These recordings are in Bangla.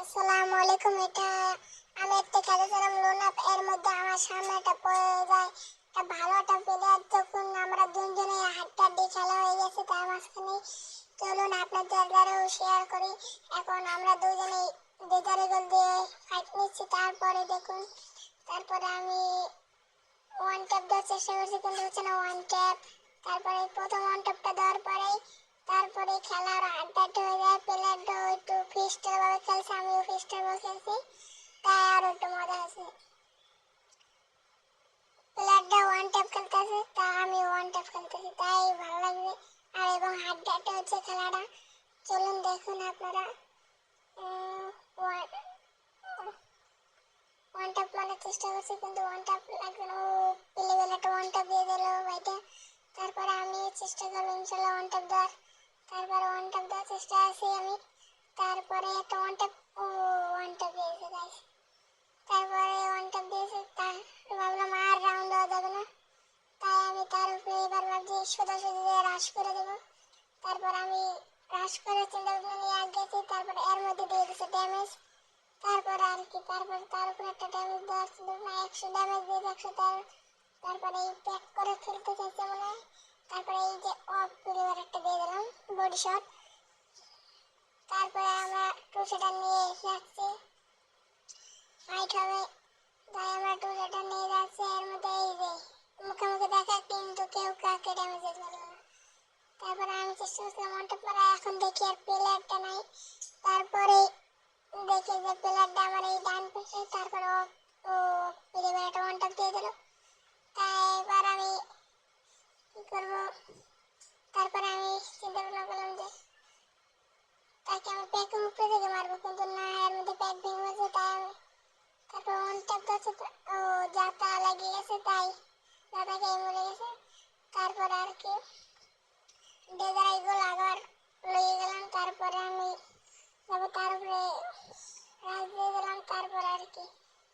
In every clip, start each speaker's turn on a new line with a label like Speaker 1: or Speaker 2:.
Speaker 1: আসসালামু আলাইকুম। এটা আমি একটা খেলেছিলাম লুনা, এর মধ্যে আমার সামনে একটা পড়ে যায় একটা ভালো একটা প্লেয়ার। তখন আমরা দুজনে হাড্ডাহাড্ডি খেলা হয়ে গেছে তার মাঝখানে। চলুন আপনাদের দ্বারাও শেয়ার করি। এখন আমরা দুজনেই দুধারে গোল দিয়ে ফাইট নিচ্ছি। তারপরে দেখুন, তারপরে আমি ওয়ান ট্যাপ দেওয়ার চেষ্টা করছি কিন্তু হচ্ছে না ওয়ান ট্যাপ। তারপরে প্রথম ওয়ান ট্যাপটা দেওয়ার পরেই তারপরে খেলার হাড্ডাহাড্ডি হয়ে যায়। প্লেয়ারটা একটু ফ্রিস্টাইল ভাবে খেলছে, আমিও ফ্রিস্টাইল ভাবে খেলছি, তাই আরো একটু মজা আছে। প্লেয়ারটা ওয়ান ট্যাপ খেলতেছে তা আমি ওয়ান ট্যাপ খেলতেছি, তাই ভালো লাগবে। আর এবং হাড্ডাহাড্ডি হচ্ছে খেলাটা। চলুন দেখুন আপনারা। ওয়ান ট্যাপ মারার চেষ্টা করছি কিন্তু ওয়ান ট্যাপ লাগবে না। ও প্লেবেল একটা ওয়ান ট্যাপ দিয়ে দিল ভাইটা। তারপরে আমি চেষ্টা করবো ইনশাল্লাহ ওয়ান ট্যাপ দেওয়ার। তারপরে ওয়ান ট্যাপ দেওয়ার চেষ্টা আছি আমি। তারপরে একটা ওয়ান ট্যাপ, ও ওয়ান ট্যাপ দিয়েছে গাইস। তারপরে ওয়ান ট্যাপ দিয়েছে, তাই ভাবলাম আর রাউন্ড দেওয়া যাবে না, তাই আমি তার উপরে এবার ভাবছি সোজাসুজি দিয়ে রাশ করে দেবো। তারপর আমি রাশ করে চিন্তা ভাবনা নিয়ে গেছি। তারপরে এর মধ্যে দিয়ে দিচ্ছে ড্যামেজ। তারপরে আর কি, তারপর তার উপরে একটা ড্যামেজ দেওয়া ছিল না, 100 ড্যামেজ দিয়ে 100 তারপরে এই প্যাক করে খেলতে চাইছে মনে হয়। তারপরে এই যে অফ প্লেয়ার একটা দিয়ে দিলাম বডি শট। তারপরে আমরা টু সেটার নিয়ে যাচ্ছি, ফাইট হবে, তাই আমরা টু সেটার নিয়ে যাচ্ছি। এর মধ্যে এই যে মুখে দেখা কিন্তু কেউ কাকে ড্যামেজ দিতে পারলো না। তারপরে আমি চেষ্টা করছিলাম ওয়ান ট্যাপ মারা, এখন দেখি আর প্লেয়ারটা নাই। তারপরে দেখি যে প্লেয়ারটা আমার এই ডান পাশে। তারপরে ও প্লেয়ার একটা ওয়ান ট্যাপ দিয়ে দিল, তাই এবার আমি কি করবো। তারপরে আমি চিন্তা ভাবনা করলাম যে তাকে আমি প্যাক উপরে থেকে মারবো, কিন্তু না, এর মধ্যে প্যাক ভেঙে গেছে। তাই আমি তারপর ওয়ান ট্যাপ দিচ্ছে, ও যাতা লাগিয়ে গেছে, তাই যাতা খেয়ে মরে গেছে। তারপরে আর কি ডেজারাই গোল আবার লইয়ে গেলাম। তারপরে আমি যাবো তার উপরে রাজ দিয়ে দিলাম। তারপর আর কি,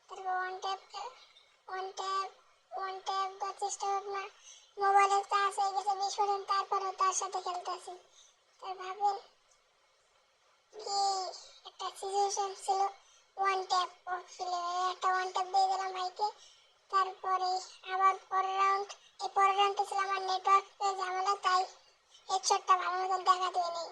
Speaker 1: তারপর ওয়ান ট্যাপ দেওয়ার চেষ্টা ভাবনা, মোবাইলের চার্জ হয়ে গেছে 20%। তারপরেও তার সাথে খেলতেছি। তাই ভাবেন কি একটা সিচুয়েশন ছিল। ওয়ান ট্যাপ একটা ওয়ান ট্যাপ দিয়ে দিলাম ভাইকে। তারপরে আবার এই পরের রাউন্ডে ছিল আমার নেটওয়ার্ক ঝামেলা, তাই হেডশটটা ভালো মতন দেখা দিয়ে নেই।